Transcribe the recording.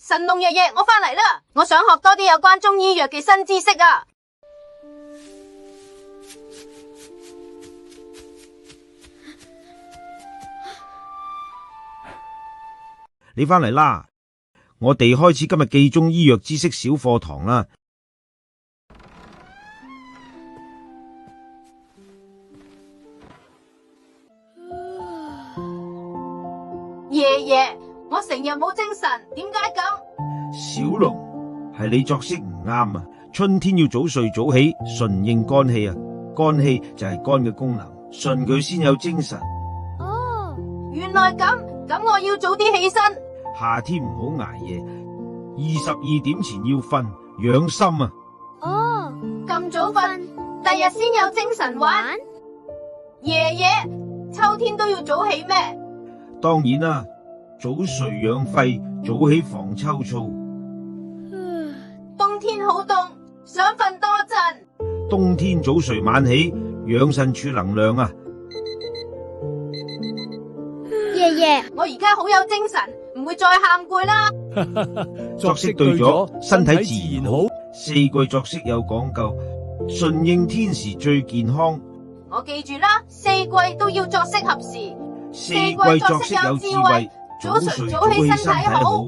神農爺爺，我返嚟啦！我想學多啲有關中醫藥嘅新知識啊！你返嚟啦！我哋開始今日記中醫藥知識小課堂啦。爺爺，我成日冇精神，點解咁？小龍，係你作息唔啱啊！春天要早睡早起，順應肝氣啊！肝氣就係肝嘅功能，順佢先有精神。哦，原來咁，咁我要早啲起身。夏天唔好捱夜，22點前要瞓，養心啊！哦，咁早瞓，第日先有精神玩。爺爺，秋天都要早起咩？當然啦，早睡養肺，早起防秋燥。冬天好凍，想瞓多陣。冬天早睡晚起，養腎儲能量啊！爺爺，我而家好有精神，唔會再喊攰啦。作息對咗，身體自然好。四季作息有講究，順應天時最健康。我記住啦，四季都要作息合時。四季作息有智慧，早睡早起身體好。